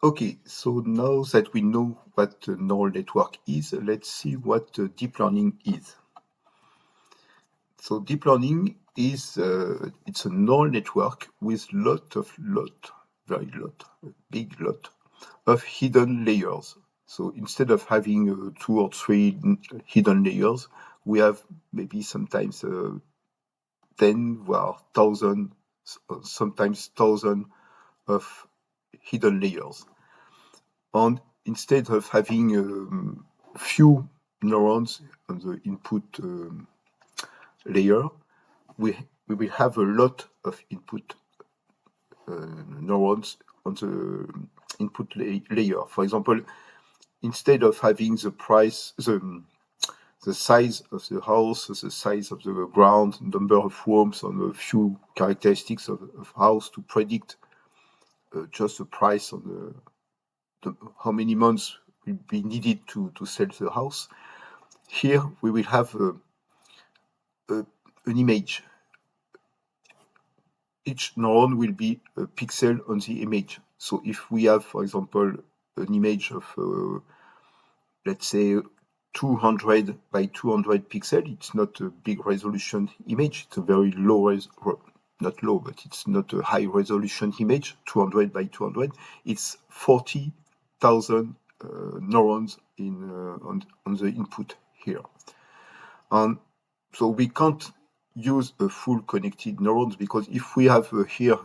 Okay, so now that we know what a neural network is, let's see what deep learning is. So deep learning is it's a neural network with big lot of hidden layers. So instead of having 2 or 3 hidden layers, we have maybe sometimes 10 or 1,000, sometimes 1,000 of hidden layers. And instead of having few neurons on the input layer, we will have a lot of input neurons on the input layer. For example, instead of having the size of the house, the size of the ground, number of rooms, and a few characteristics of house to predict just the price on how many months will be needed to sell the house. Here we will have an image. Each neuron will be a pixel on the image. So if we have, for example, an image of, let's say, 200 by 200 pixel, it's not a big resolution image. It's a very low, not low, but it's not a high resolution image, 200 by 200. It's 40,000 neurons on the input here. And so we can't use a full connected neurons because if we have here,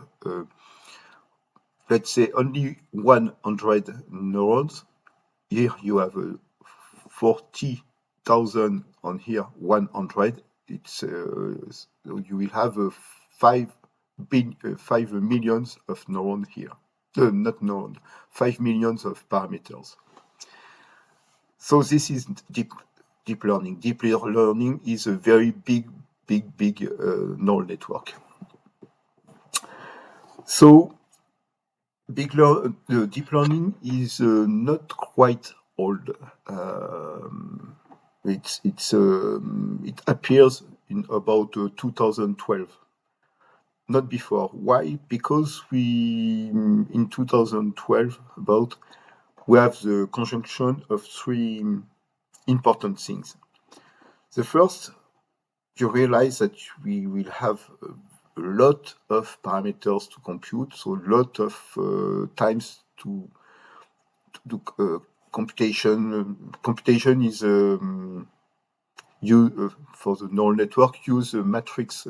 let's say only 100 neurons, here you have 40,000 on here 100. It's you will have 5 millions of neurons here. Not neurons, 5 millions of parameters. So this is deep learning. Deep learning is a very big neural network. So deep learning is not quite old. It appears in about 2012. Not before. Why? Because in 2012 we have the conjunction of 3 important things. The first, you realize that we will have a lot of parameters to compute, so a lot of times to do computation. Computation is for the neural network, use a matrix,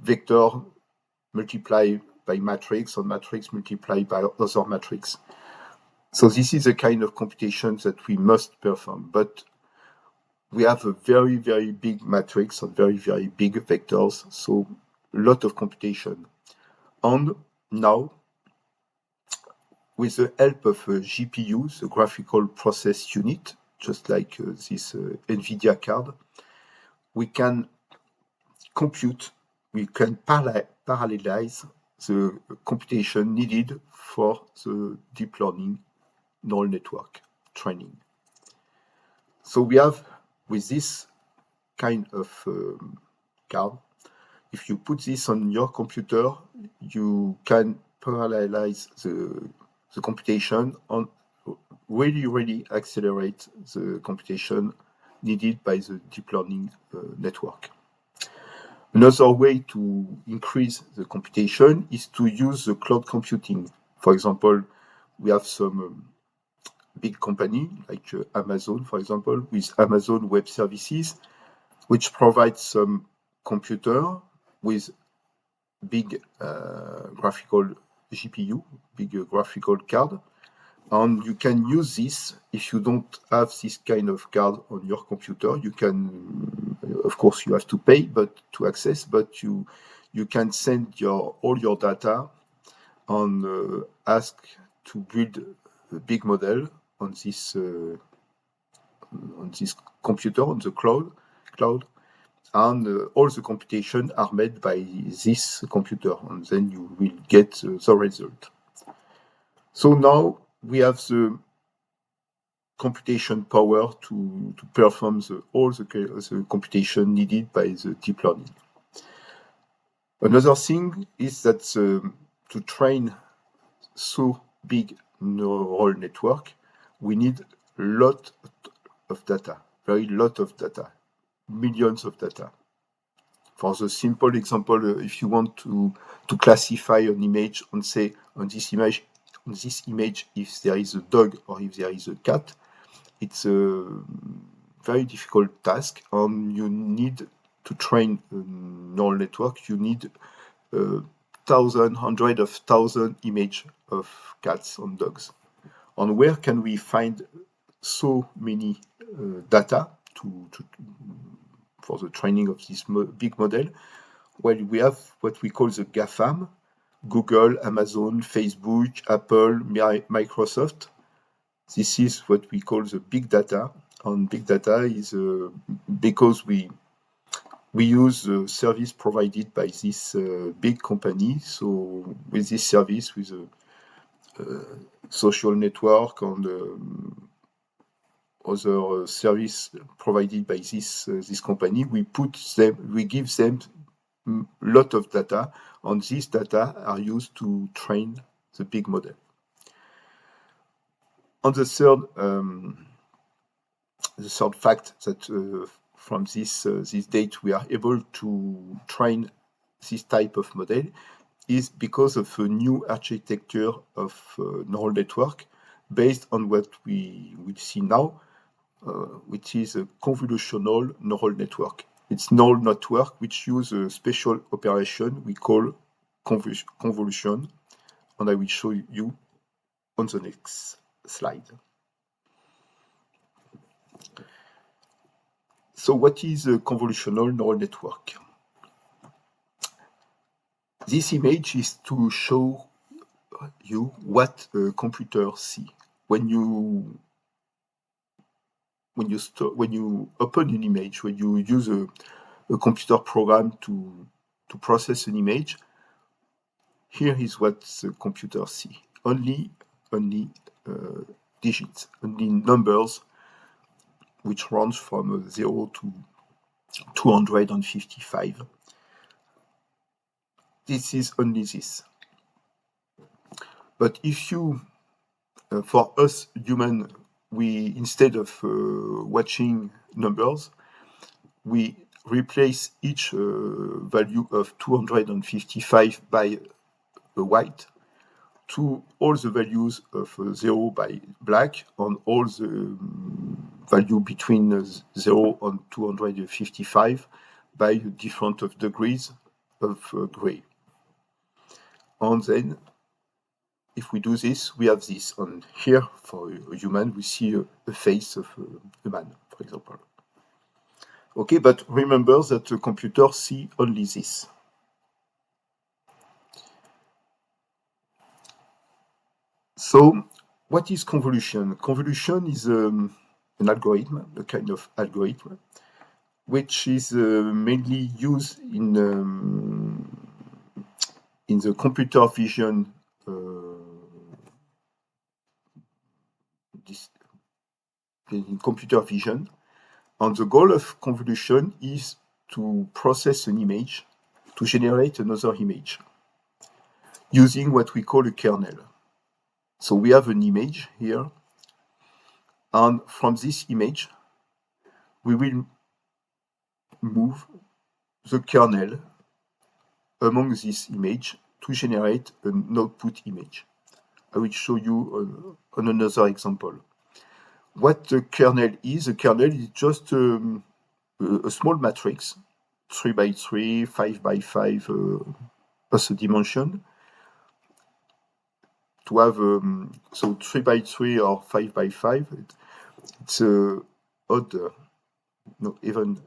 vector multiplied by matrix, or matrix multiplied by other matrix. So this is the kind of computation that we must perform. But we have a very big matrix and very big vectors, so a lot of computation. And now, with the help of a GPU, the graphical process unit, just like this NVIDIA card, we can compute, we can parallelize the computation needed for the deep learning neural network training. So we have, with this kind of card, if you put this on your computer, you can parallelize the computation and really accelerate the computation needed by the deep learning network. Another way to increase the computation is to use the cloud computing. For example, we have some big company like Amazon, for example, with Amazon Web Services, which provides some computer with big graphical GPU, big graphical card. And you can use this if you don't have this kind of card on your computer. You can, of course, you have to pay to access, but you can send all your data and ask to build a big model on this computer, on the cloud, and all the computation are made by this computer, and then you will get the result. So now we have the computation power to perform all the computation needed by the deep learning. Another thing is that to train so big neural network, we need a lot of data, very lot of data, millions of data. For the simple example, if you want to classify an image and say on this image, if there is a dog or if there is a cat, it's a very difficult task, and you need to train a neural network. You need hundreds of thousands images of cats and dogs. And where can we find so many data for the training of this big model? Well, we have what we call the GAFAM: Google, Amazon, Facebook, Apple, Microsoft. This is what we call the big data. And big data is because we use the service provided by this big company. So with this service, with a social network and other service provided by this company, we give them a lot of data, and these data are used to train the big model. And the third fact that from this date we are able to train this type of model is because of a new architecture of neural network based on what we will see now, which is a convolutional neural network. It's neural network which use a special operation we call convolution, and I will show you on the next slide. So what is a convolutional neural network? This image is to show you what a computer sees. When you open an image, when you use a computer program to process an image, here is what the computer sees. Only digits, only numbers, which range from 0 to 255. This is only this. But if you, for us human, we instead of watching numbers, we replace each value of 255 by a white, to all the values of 0 by black, and all the value between 0 and 255 by different of degrees of gray. And then, if we do this, we have this. And here, for a human, we see a face of a man, for example. Okay, but remember that the computer sees only this. So, what is convolution? Convolution is an algorithm, a kind of algorithm, which is mainly used in the computer vision in computer vision. And the goal of convolution is to process an image, to generate another image, using what we call a kernel. So we have an image here, and from this image, we will move the kernel among this image to generate an output image. I will show you on another example. What the kernel is just a small matrix, 3 by 3, 5 by 5 as a dimension. To have so 3 by 3 or 5 by 5, it's a odd, even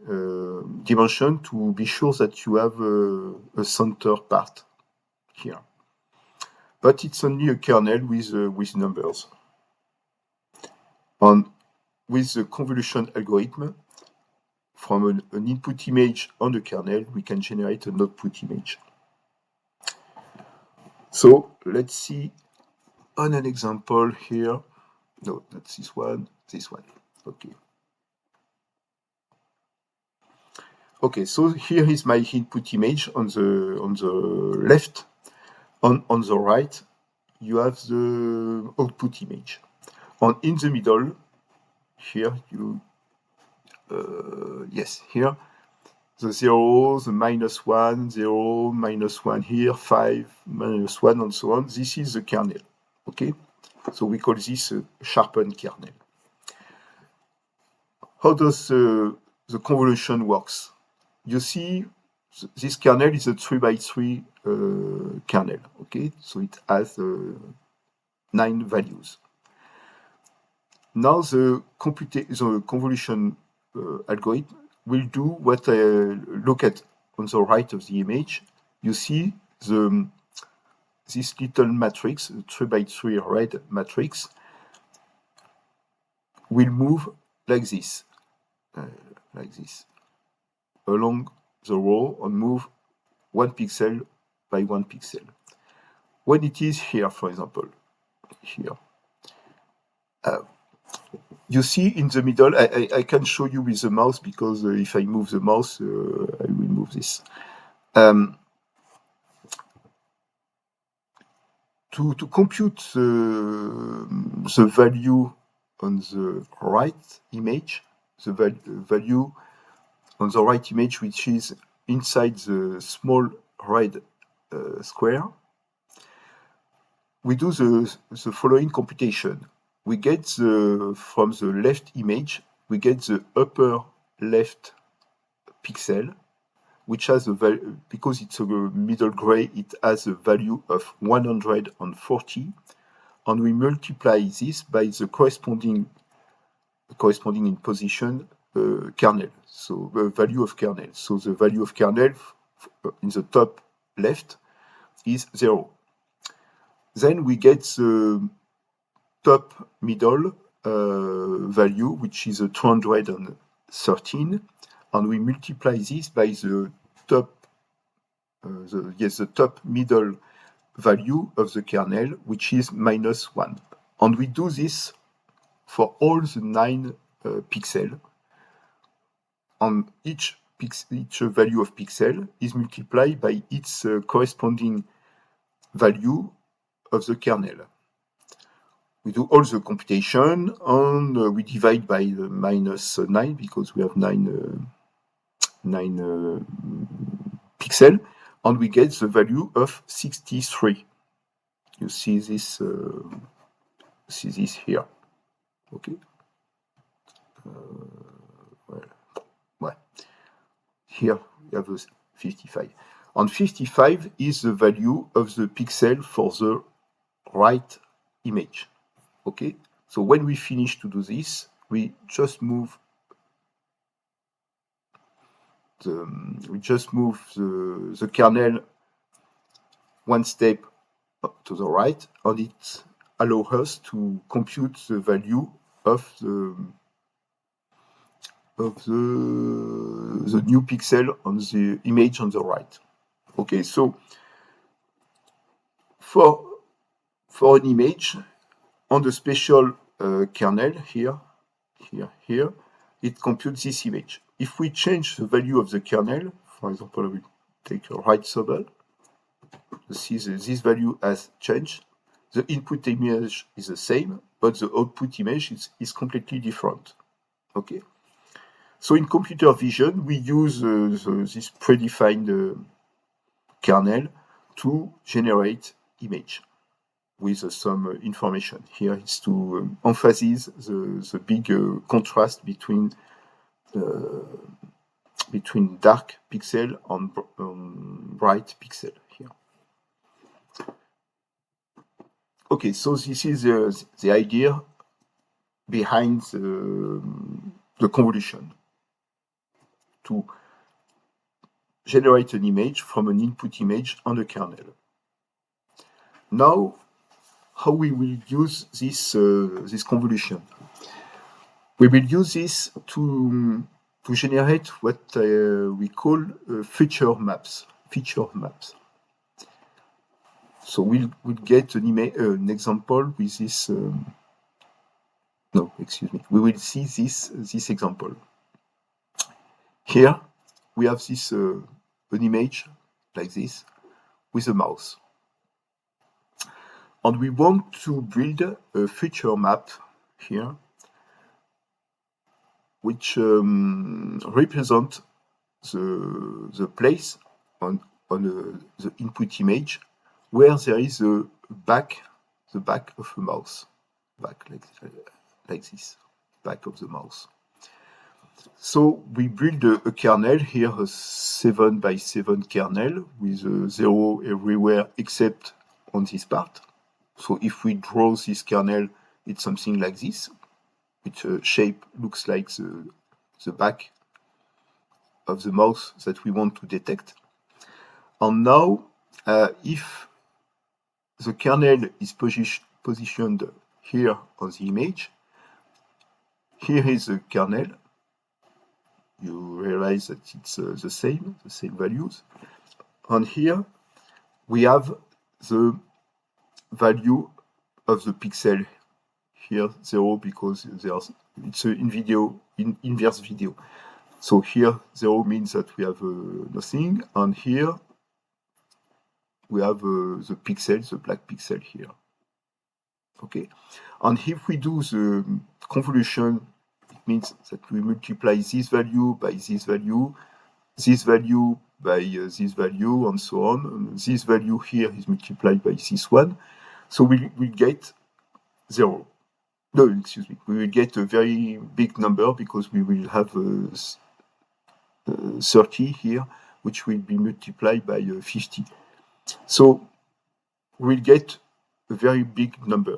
dimension to be sure that you have a center part here. But it's only a kernel with numbers. And with the convolution algorithm, from an input image on the kernel, we can generate an output image. So let's see on an example here. No, not this one, this one. Okay. Okay, so here is my input image on the left. On the right, you have the output image. And in the middle, here, here, the 0, the -1, 0, -1 here, 5, -1, and so on. This is the kernel, okay? So we call this a sharpened kernel. How does the convolution works? You see, this kernel is a 3x3 kernel, okay? So it has 9 values. Now the convolution algorithm will do what I look at on the right of the image. You see this little matrix, 3x3 red matrix, will move like this, along the row and move 1 pixel by 1 pixel. When it is here, for example, here, you see in the middle, I can show you with the mouse because if I move the mouse, I will move this. To compute the value on the right image, the value on the right image, which is inside the small red square, we do the following computation. We get from the left image, we get the upper left pixel, which has a value, because it's a middle gray, it has a value of 140, and we multiply this by the corresponding in position kernel, so the value of kernel. So the value of kernel in the top left is 0. Then we get the top middle value, which is a 213, and we multiply this by the top, the top middle value of the kernel, which is -1. And we do this for all the 9 pixels. And each value of pixel is multiplied by its corresponding value of the kernel. We do all the computation, and we divide by -9 because we have 9 pixels, and we get the value of 63. You see this here, okay? Well, here we have 55. And 55 is the value of the pixel for the right image. Okay, so when we finish to do this, we just move the kernel one step to the right, and it allows us to compute the value of the new pixel on the image on the right. Okay, so for an image on the special kernel here, it computes this image. If we change the value of the kernel, for example, I will take a right subtle, you see this value has changed. The input image is the same, but the output image is completely different. Okay. So in computer vision, we use this predefined kernel to generate image with some information. Here is to emphasize the big contrast between dark pixel and bright pixel here. Okay, so this is the idea behind the convolution, to generate an image from an input image on a kernel. Now, how we will use this convolution? We will use this to generate what we call feature maps. So we'll get an example with this. No, excuse me. We will see this example. Here we have this an image like this with a mouse. And we want to build a feature map here, which represent the place on the input image where there is the back of a mouse, back like this, back of the mouse. So we build a kernel here, a 7 by 7 kernel with a 0 everywhere except on this part. So if we draw this kernel, it's something like this, which shape looks like the back of the mouse that we want to detect. And now, if the kernel is positioned here on the image, here is the kernel. You realize that it's the same values. And here we have the value of the pixel here 0 because it's in inverse video. So here 0 means that we have nothing, and here we have the pixel, the black pixel here. Okay, and if we do the convolution, it means that we multiply this value by this value by this value, and so on. And this value here is multiplied by this one. So we get 0. No, excuse me. We will get a very big number because we will have 30 here, which will be multiplied by 50. So we'll get a very big number.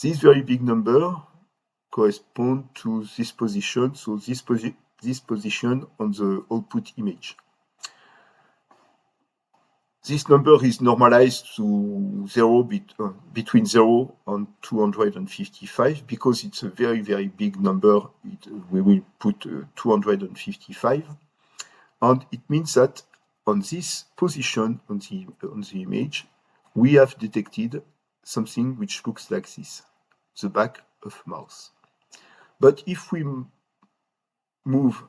This very big number corresponds to this position, so this position on the output image. This number is normalized to 0 between 0 and 255 because it's a very, very big number. We will put 255. And it means that on this position on the image, we have detected something which looks like this, the back of a mouse. But if we move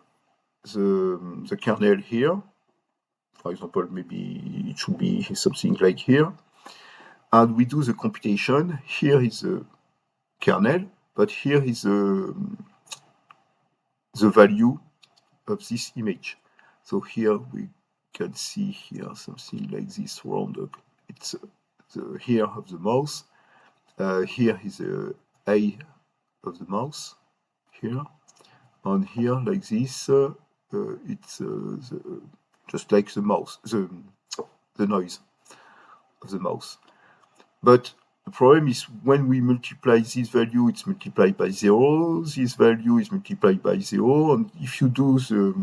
the kernel here, for example, maybe it should be something like here, and we do the computation, here is the kernel, but here is the value of this image. So here we can see here something like this round up. It's the hair of the mouse. Here is the eye of the mouse. Here, and here like this, it's just like the mouse, the noise of the mouse. But the problem is when we multiply this value, it's multiplied by 0. This value is multiplied by 0. And if you do the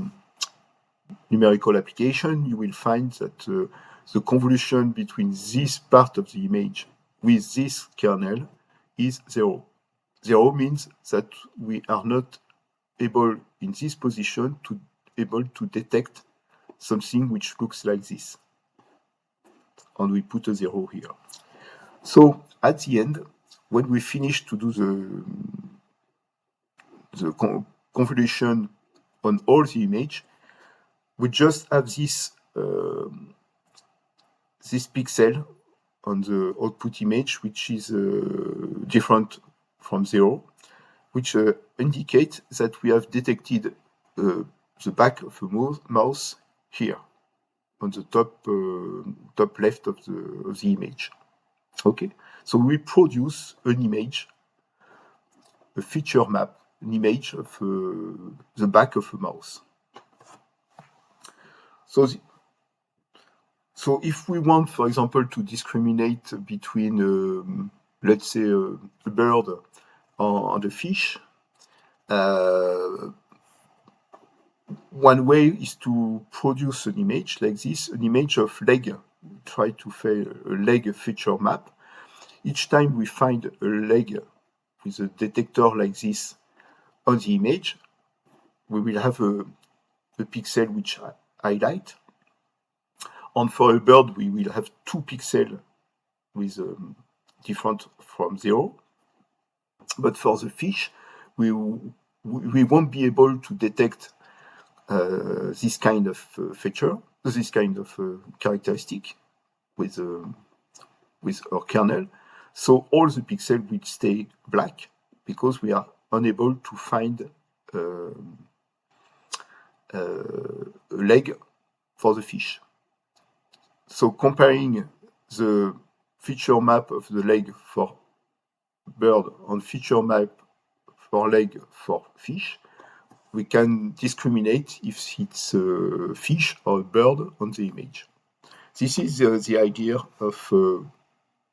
numerical application, you will find that the convolution between this part of the image with this kernel is 0. 0 means that we are not able in this position to detect something which looks like this. And we put a 0 here. So at the end, when we finish to do the convolution on all the image, we just have this this pixel on the output image, which is different from 0, which indicates that we have detected the back of a mouse here on the top left of the image. Okay, so we produce an image, a feature map, an image of the back of a mouse. So if we want, for example, to discriminate between, let's say, a bird and a fish, one way is to produce an image like this, an image of leg. Try to find a leg feature map. Each time we find a leg with a detector like this on the image, we will have a pixel which highlight. And for a bird, we will have 2 pixels with different from 0. But for the fish, we won't be able to detect this kind of feature, this kind of characteristic with our kernel. So all the pixels will stay black because we are unable to find a leg for the fish. So comparing the feature map of the leg for bird and feature map for leg for fish, we can discriminate if it's a fish or a bird on the image. This is the idea of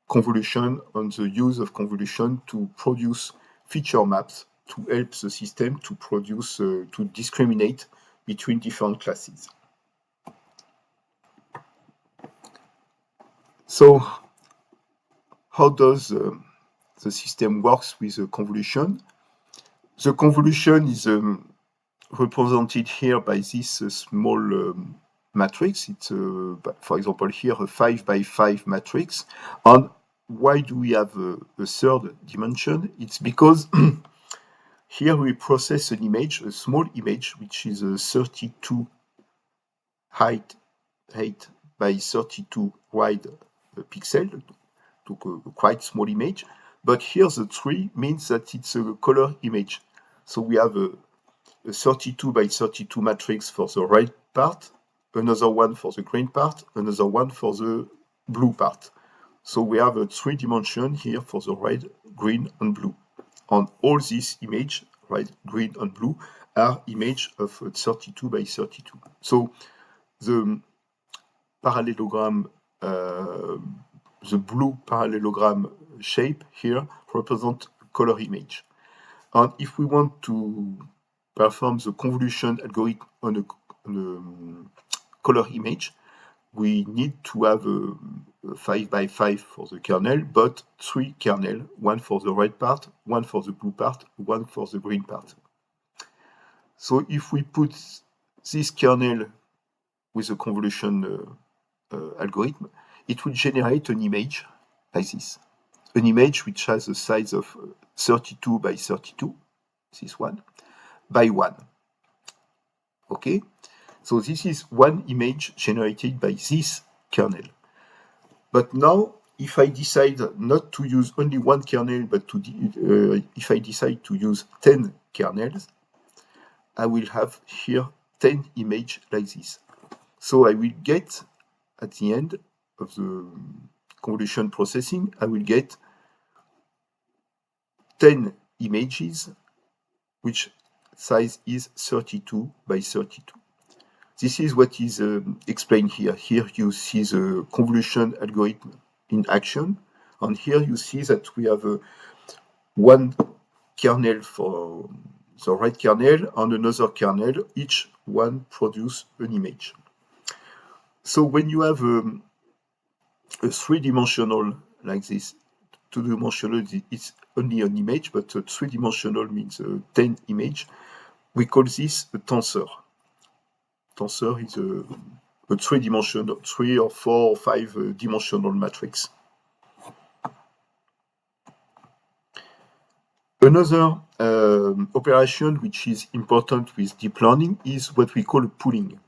convolution and the use of convolution to produce feature maps to help the system to produce, to discriminate between different classes. So how does the system works with the convolution? The convolution is represented here by this small matrix. It's, for example, here a 5 by 5 matrix. And why do we have a third dimension? It's because here we process an image, a small image, which is a 32 height by 32 wide pixel, to a quite small image. But here the 3 means that it's a color image. So we have a 32 by 32 matrix for the red part, another one for the green part, another one for the blue part. So we have a 3 dimension here for the red, green, and blue. And all these image, red, green, and blue, are image of 32 by 32. So the parallelogram, the blue parallelogram shape here represents color image. And if we want to perform the convolution algorithm on a color image, we need to have a 5 by 5 for the kernel, but 3 kernel, one for the red part, one for the blue part, one for the green part. So if we put this kernel with a convolution algorithm, it will generate an image like this. An image which has a size of 32 by 32, this one, by 1. Okay? So this is one image generated by this kernel. But now, if I decide not to use only one kernel, but if I decide to use 10 kernels, I will have here 10 images like this. So I will get, at the end of the convolution processing, I will get 10 images, which size is 32 by 32. This is what is explained here. Here you see the convolution algorithm in action, and here you see that we have one kernel for the red kernel and another kernel, each one produce an image. So when you have a 3-dimensional like this, 2-dimensional it's only an image, but 3-dimensional means 10 image. We call this a tensor. Tensor is a 3-dimensional, 3 or 4 or 5 dimensional matrix. Another operation which is important with deep learning is what we call pooling.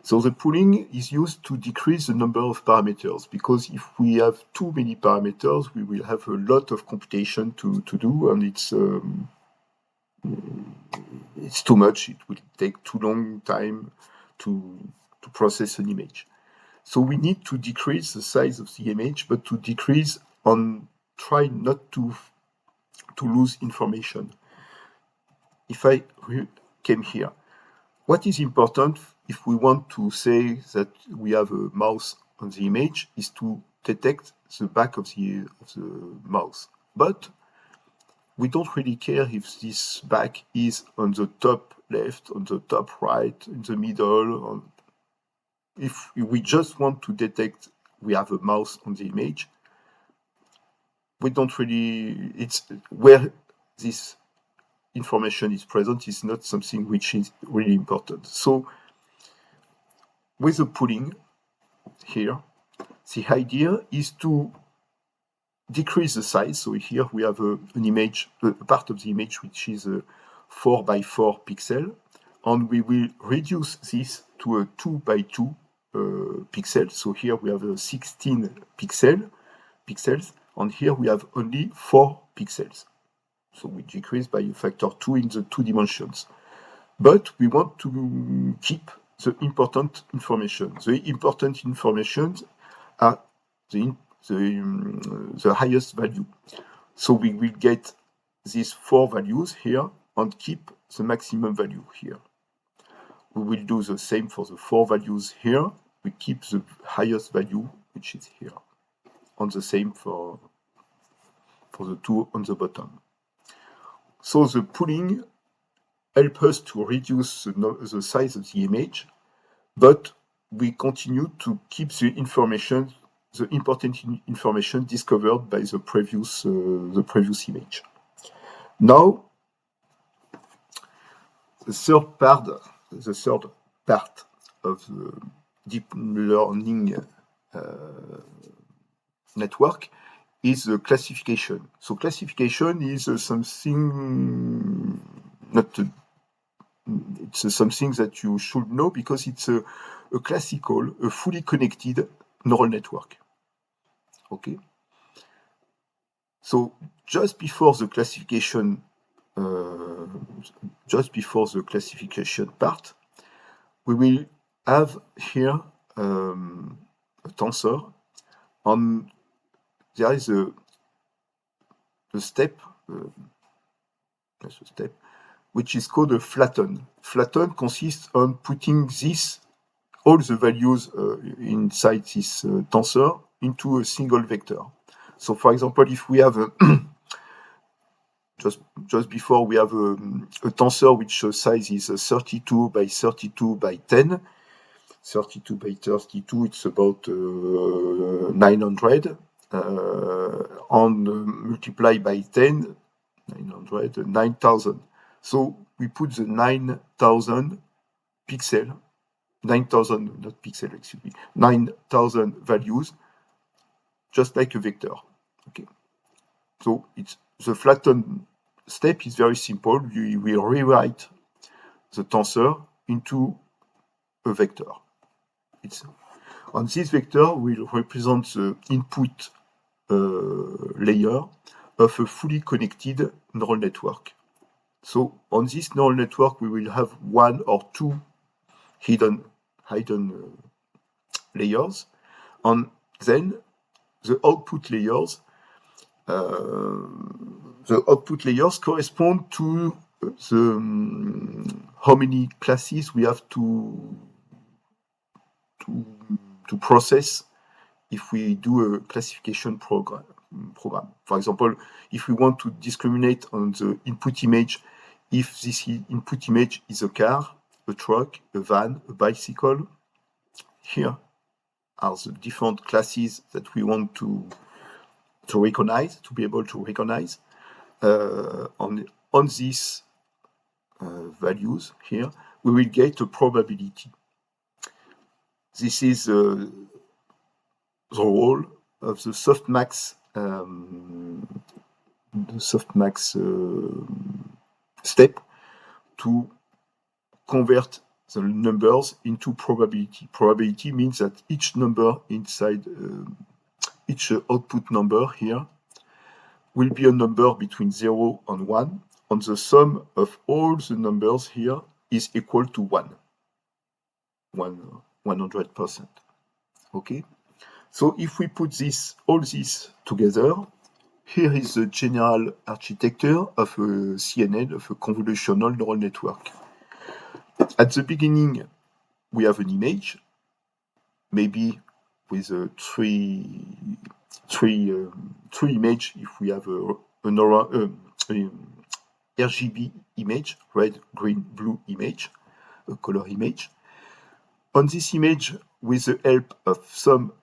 So the pooling is used to decrease the number of parameters, because if we have too many parameters, we will have a lot of computation to do, and it's too much. It will take too long time to process an image. So we need to decrease the size of the image, but to decrease and try not to lose information. If I came here, what is important if we want to say that we have a mouse on the image is to detect the back of the mouse. But we don't really care if this back is on the top left, on the top right, in the middle. If we just want to detect we have a mouse on the image, we don't really, it's where this information is present is not something which is really important. So with the pooling here, the idea is to decrease the size. So here we have an image, a part of the image which is a 4 by 4 pixel, and we will reduce this to a 2 by 2 pixel. So here we have 16 pixels, And here we have only 4 pixels. So we decrease by a factor 2 in the 2 dimensions. But we want to keep the important information. The important information are the highest value. So we will get these 4 values here and keep the maximum value here. We will do the same for the 4 values here. We keep the highest value, which is here. And the same for the 2 on the bottom. So the pooling helps us to reduce the size of the image, but we continue to keep the information, the important information discovered by the previous image. Now, the third part of the deep learning network is the classification. So classification is something it's something that you should know because it's a fully connected neural network. Okay. So just before the classification part, we will have here a tensor. On there is a step, which is called a flatten. Flatten consists on putting all the values inside this tensor into a single vector. So, for example, if we have just before we have a tensor which size is 32 by 32 by 10. 32 by 32, it's about 900. And multiply by 10, 900, 9,000. So we put the 9,000 pixel, 9,000, not pixel, excuse me, 9,000 values, just like a vector. Okay. So it's the flatten step is very simple. We will rewrite the tensor into a vector. On this vector will represent the input layer of a fully connected neural network. So on this neural network, we will have 1 or 2 hidden layers, and then the output layers correspond to how many classes we have to process if we do a classification program. For example, if we want to discriminate on the input image, if this input image is a car, a truck, a van, a bicycle, here are the different classes that we want to recognize, to be able to recognize. On these values here, we will get a probability. This is the role of the softmax step to convert the numbers into probability. Probability means that each number inside each output number here will be a number between 0 and 1, and the sum of all the numbers here is equal to 100%. Okay? So if we put all this together, here is the general architecture of a CNN, of a convolutional neural network. At the beginning, we have an image, maybe with three images. If we have an RGB image, red, green, blue image, a color image. On this image, with the help of some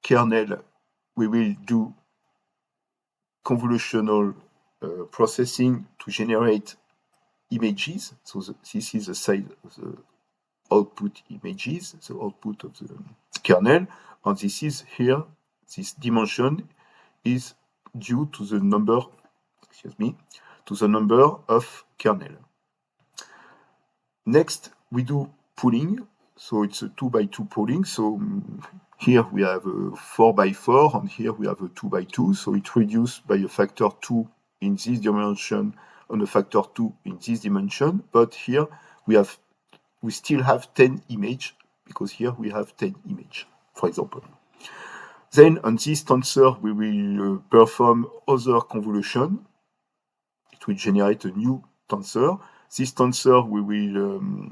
kernel, we will do convolutional processing to generate images. So this is the side of the output images, the output of the kernel, and this is here, this dimension is due to the number, of kernel. Next, we do pooling. So it's a 2 by 2 pooling. So here we have a 4 by 4, and here we have a 2 by 2, so it reduced by a factor 2 in this dimension and a factor 2 in this dimension, but here we still have 10 image, because here we have 10 image, for example. Then on this tensor, we will perform other convolution. It will generate a new tensor. This tensor, we will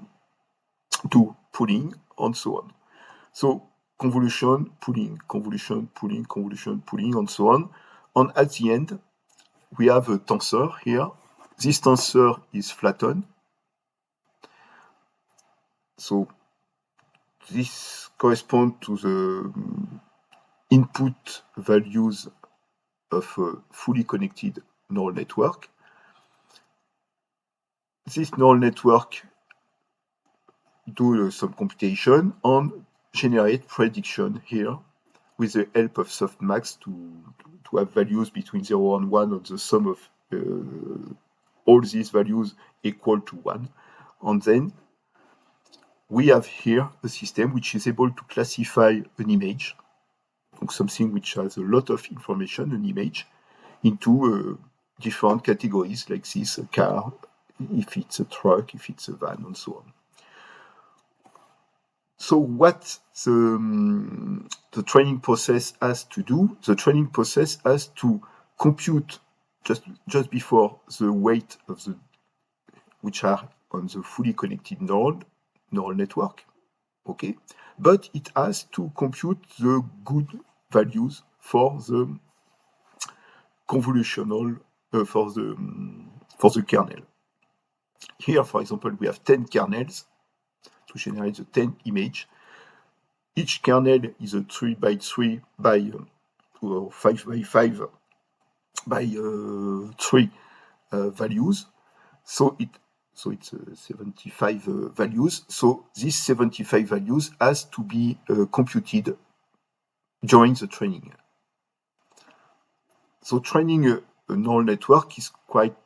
do pooling, and so on. So convolution, pooling, convolution, pooling, convolution, pooling, and so on. And at the end, we have a tensor here. This tensor is flattened. So this corresponds to the input values of a fully connected neural network. This neural network do some computation and generate prediction here with the help of softmax to have values between 0 and 1, and the sum of all these values equal to 1. And then we have here a system which is able to classify an image, something which has a lot of information, an image, into different categories like this, a car, if it's a truck, if it's a van, and so on. So what the training process has to do? The training process has to compute just before the weight of the which are on the fully connected neural network, okay? But it has to compute the good values for the convolutional for the kernel. Here, for example, we have 10 kernels to generate the 10 image. Each kernel is a 3 by 3 by or 5 by 5 by 3 values. So it's 75 values. So these 75 values has to be computed during the training. So training a neural network is quite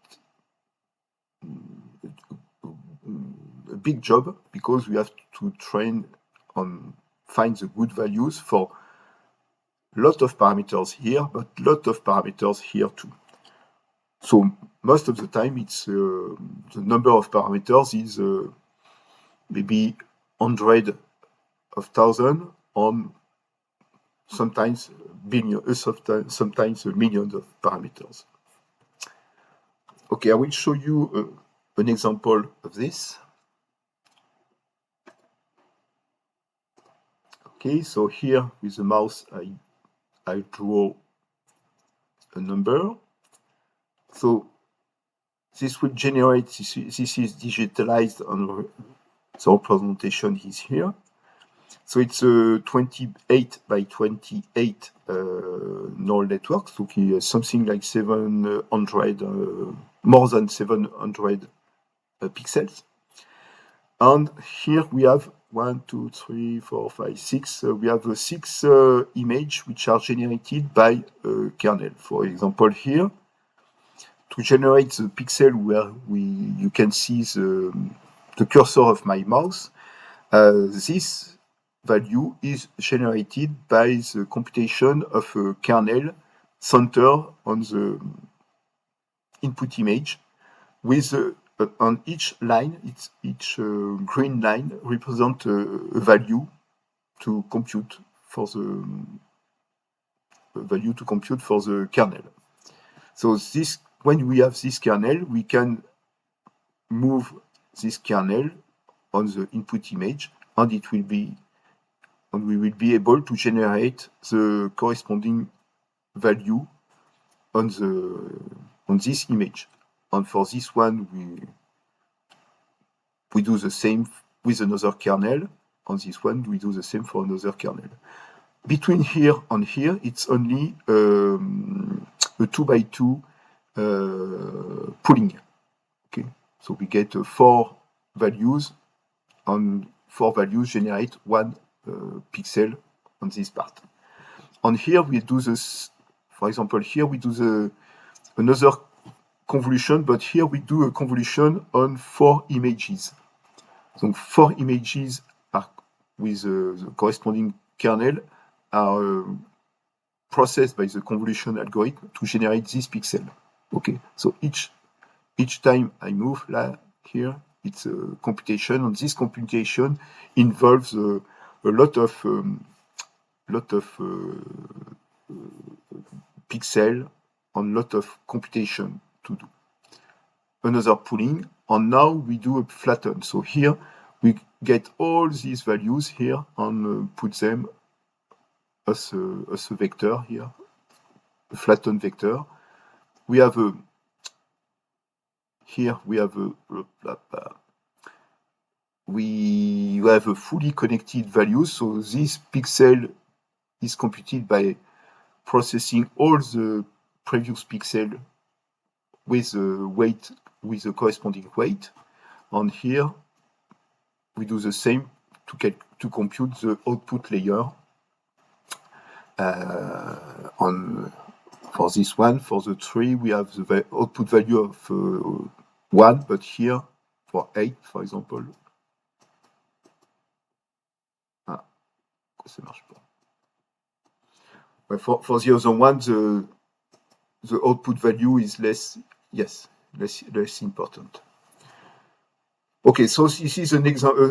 a big job, because we have to train on find the good values for a lot of parameters here, but a lot of parameters here too. So most of the time, it's the number of parameters is maybe 100 of 1,000 on sometimes sometimes millions of parameters. Okay, I will show you an example of this. Okay, so here with the mouse, I draw a number. So this will generate, this is digitalized, and the representation is here. So it's a 28 by 28 neural network, so something like 700, more than 700 pixels. And here we have 1, 2, 3, 4, 5, 6. We have 6 images which are generated by kernel. For example, here, to generate the pixel where you can see the cursor of my mouse, this value is generated by the computation of a kernel centered on the input image, with on each line, each green line represents a value to compute for the kernel. So this, when we have this kernel, we can move this kernel on the input image, and we will be able to generate the corresponding value on this image. And for this one, we do the same with another kernel. On this one, we do the same for another kernel. Between here and here, it's only a 2 by 2 pooling. Okay, so we get 4 values, and 4 values generate 1 pixel on this part. And here we do this. For example, here we do another convolution, but here we do a convolution on 4 images. So 4 images are with the corresponding kernel are processed by the convolution algorithm to generate this pixel. Okay, so each time I move here, it's a computation, and this computation involves a lot of pixel and lot of computation to do. Another pooling, and now we do a flatten. So here we get all these values here and put them as a vector here, a flattened vector. We have a here we have a fully connected value. So this pixel is computed by processing all the previous pixel with a weight, with the corresponding weight. And here we do the same to compute the output layer. For this one, for the 3, we have the output value of 1, but here for 8, for example. Ça marche pas. But for the other one, the output value is less important. Okay, so this is a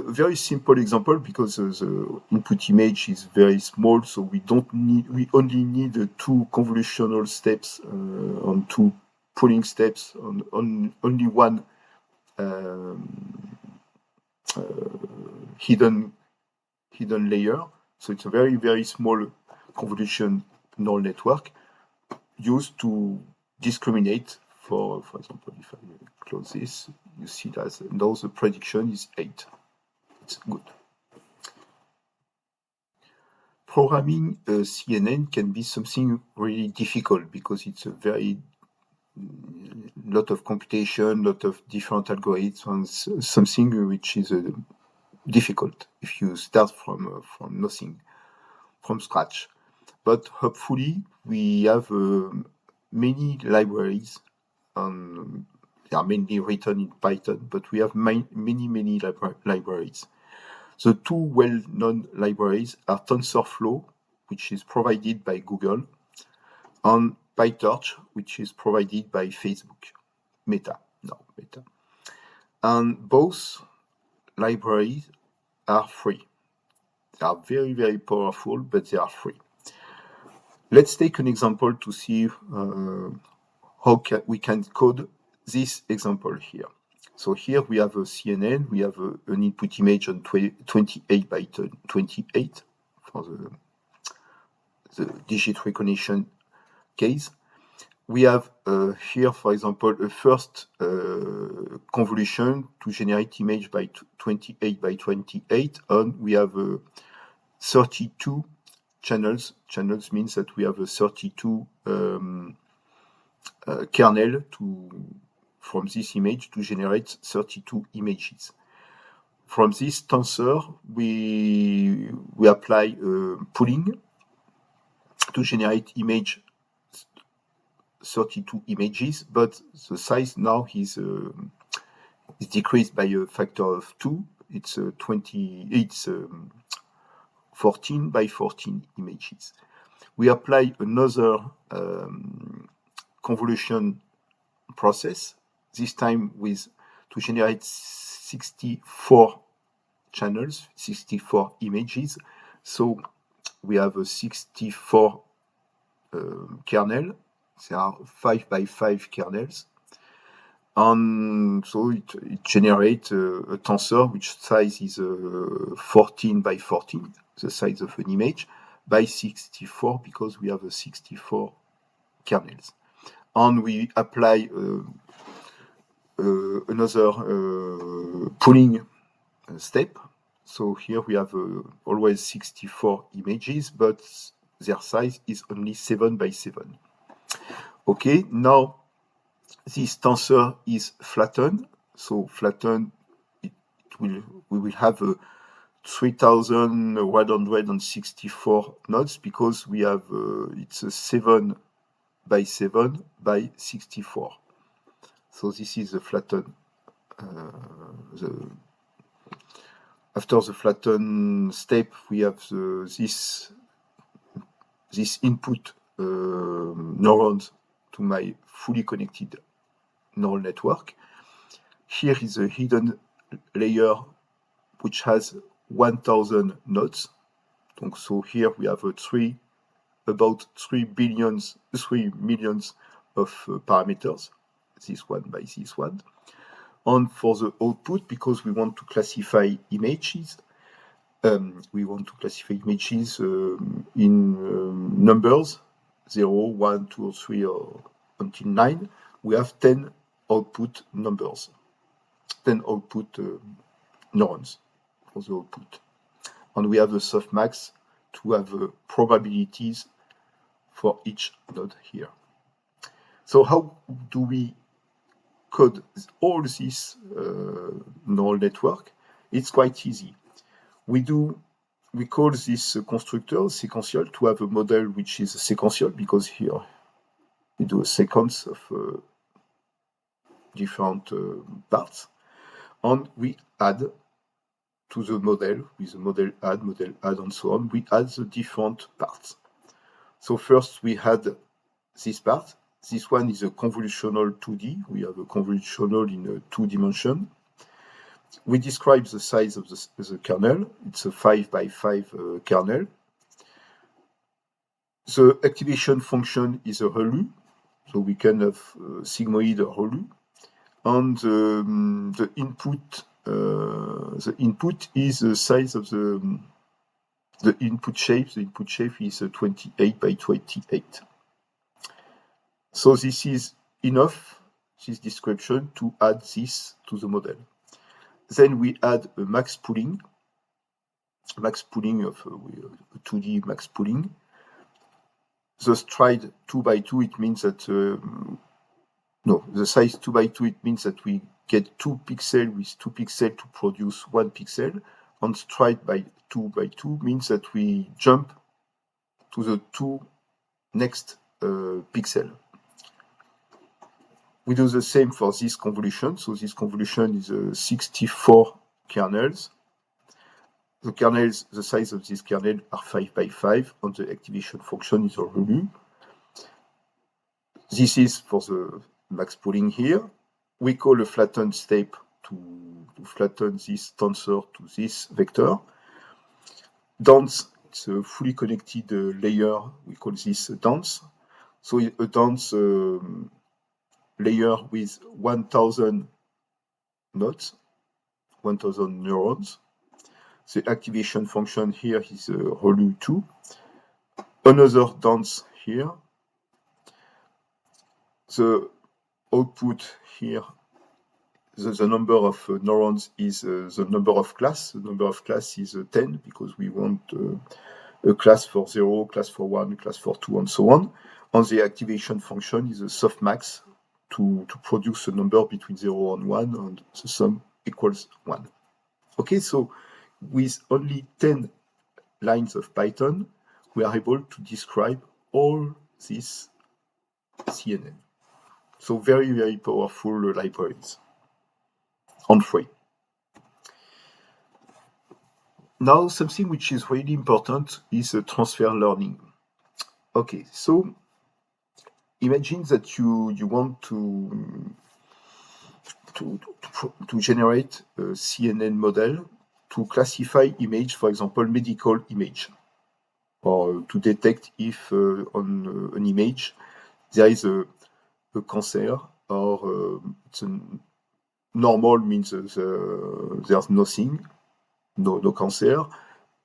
very simple example because the input image is very small, so we only need 2 convolutional steps on 2 pooling steps on only one hidden layer. So it's a very, very small convolution neural network used to discriminate for example, if I close this, you see that now the prediction is 8. It's good. Programming a CNN can be something really difficult because it's a very lot of computation, lot of different algorithms, and something which is difficult if you start from nothing, from scratch. But hopefully we have many libraries. They are mainly written in Python, but we have many libraries. The 2 well-known libraries are TensorFlow, which is provided by Google, and PyTorch, which is provided by Facebook. Meta. And both libraries are free. They are very, very powerful, but they are free. Let's take an example to see how we can code this example here. So here we have a CNN, we have an input image on 28 by 28 for the digit recognition case. We have here, for example, a first convolution to generate image by 28 by 28, and we have 32 channels. Channels means that we have a 32 kernel from this image to generate 32 images. From this tensor, we apply pooling to generate 32 images, but the size now is decreased by a factor of 2. It's 14 by 14 images. We apply another convolution process, this time to generate 64 channels, 64 images. So we have a 64 kernel. There are 5 by 5 kernels. And so it generates a tensor which size is 14 by 14, the size of an image, by 64 because we have a 64 kernels. And we apply another pooling step. So here we have always 64 images, but their size is only 7 by 7. Okay, now this tensor is flattened. So flattened, we will have 3,164 nodes because we have it's a 7 by 7 by 64. So this is the flattened. After the flatten step, we have this this input neurons to my fully connected neural network. Here is a hidden layer which has 1,000 nodes. So here we have about 3 millions of parameters, this one by this one. And for the output, because we want to classify images, in numbers, 0, 1, 2, or 3, or until 9, we have 10 output numbers, 10 output neurons for the output. And we have the softmax to have probabilities for each node here. So how do we code all this neural network? It's quite easy. We call this constructor sequential to have a model which is sequential, because here we do a sequence of different parts, and we add to the model with the model add, and so on. We add the different parts. So first we add this part. This one is a convolutional 2D. We have a convolutional in 2 dimensions. We describe the size of the kernel. It's a 5 by 5 kernel. The activation function is a ReLU, so we can have sigmoid or ReLU. And the input is the size of the input shape. The input shape is 28 by 28. So this is enough, this description, to add this to the model. Then we add a max pooling of a 2D max pooling. The stride 2 by 2, it means that, the size 2 by 2, it means that we get 2 pixels with 2 pixels to produce 1 pixel. And stride by 2 by 2 means that we jump to the 2 next pixel. We do the same for this convolution. So this convolution is 64 kernels. The kernels, the size of this kernel are 5 by 5, and the activation function is a ReLU. This is for the max pooling here. We call a flattened step to flatten this tensor to this vector. Dance, it's a fully connected layer. We call this a dance. So a dance layer with 1,000 nodes, 1,000 neurons. The activation function here is ReLU2. Another dance here. The output here, the number of neurons is the number of class. The number of class is 10, because we want a class for 0, class for 1, class for 2, and so on. And the activation function is a softmax to produce a number between 0 and 1, and the sum equals 1. Okay, so with only 10 lines of Python, we are able to describe all this CNN. So very, very powerful libraries on free. Now, something which is really important is transfer learning. Okay, so imagine that you want to generate a CNN model to classify image, for example, medical image, or to detect if on an image there is a cancer, or it's a normal means there's nothing, no cancer.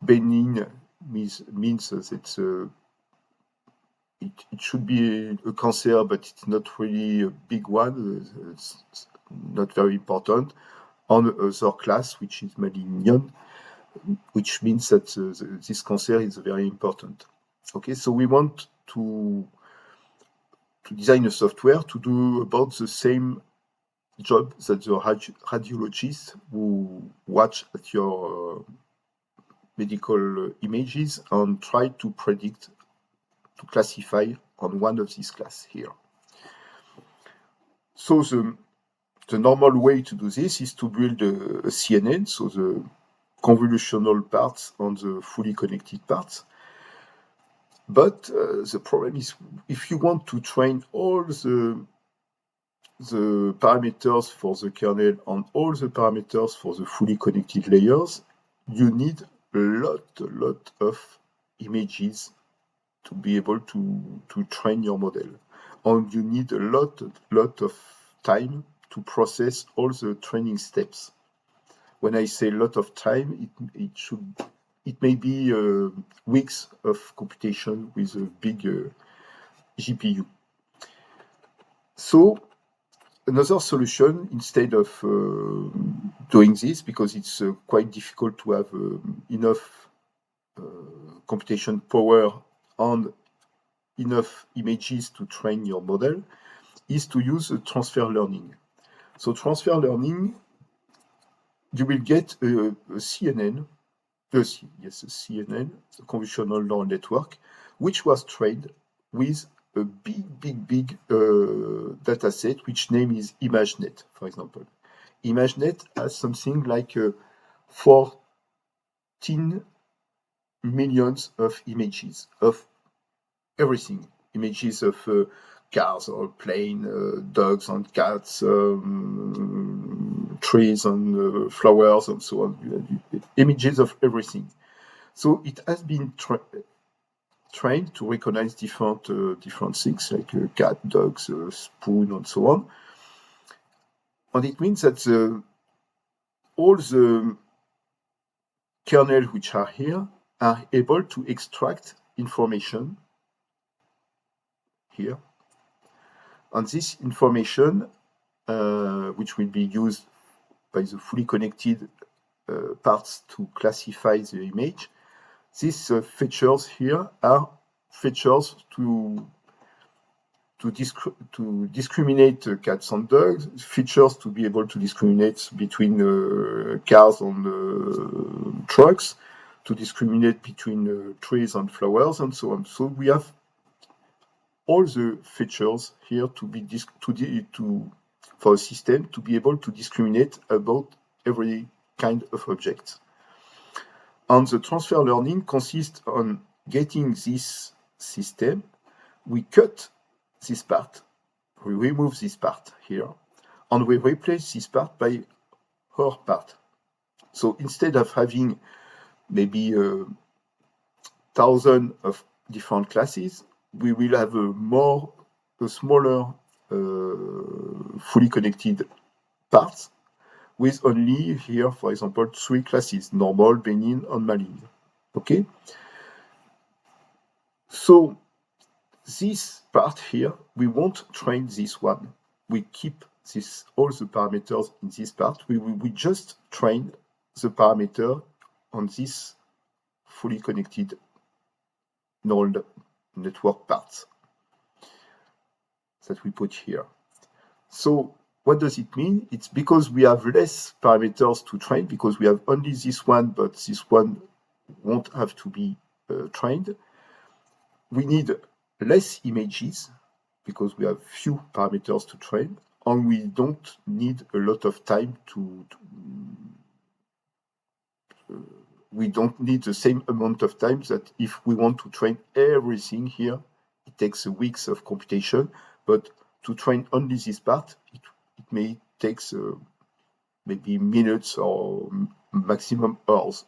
Benign means that it should be a cancer, but it's not really a big one. It's not very important. On other class, which is malignant, which means that this cancer is very important. Okay, so we want to design a software to do about the same job that the radiologist who watch at your medical images and try to predict, to classify on one of these classes here. So the normal way to do this is to build a CNN, so the convolutional parts and the fully connected parts. But the problem is, if you want to train all the parameters for the kernel and all the parameters for the fully connected layers, you need a lot of images to be able to train your model. And you need a lot of time to process all the training steps. When I say a lot of time, it may be weeks of computation with a big GPU. So another solution, instead of doing this, because it's quite difficult to have enough computation power and enough images to train your model, is to use transfer learning. So transfer learning, you will get a CNN, a CNN, a convolutional neural network, which was trained with a big data set, which name is ImageNet, for example. ImageNet has something like 14 millions of images of everything. Images of cars or plane, dogs and cats, trees and flowers and so on. Images of everything. So it has been trained to recognize different things like cat, dogs, spoon, and so on. And it means that all the kernels which are here are able to extract information here. And this information, which will be used by the fully connected parts to classify the image, these features here are features to discriminate cats and dogs, features to be able to discriminate between cars and trucks, to discriminate between trees and flowers, and so on. So we have all the features here to be for a system to be able to discriminate about every kind of object. And the transfer learning consists on getting this system. We cut this part, we remove this part here, and we replace this part by our part. So instead of having maybe 1,000 of different classes, we will have a smaller fully connected parts with only here, for example, 3 classes, normal, benign, and malign. Okay? So this part here, we won't train this one. We keep all the parameters in this part. We just train the parameter on this fully connected neural network parts that we put here. So what does it mean? It's because we have less parameters to train, because we have only this one, but this one won't have to be trained. We need less images because we have few parameters to train, and we don't need a lot of time we don't need the same amount of time that if we want to train everything here, it takes weeks of computation, but to train only this part, it may take maybe minutes or maximum hours.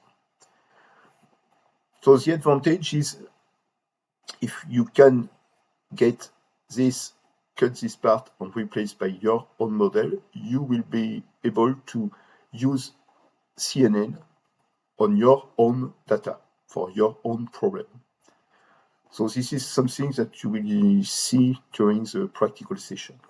So the advantage is if you can get this, cut this part and replace by your own model, you will be able to use CNN on your own data for your own problem. So this is something that you will see during the practical session.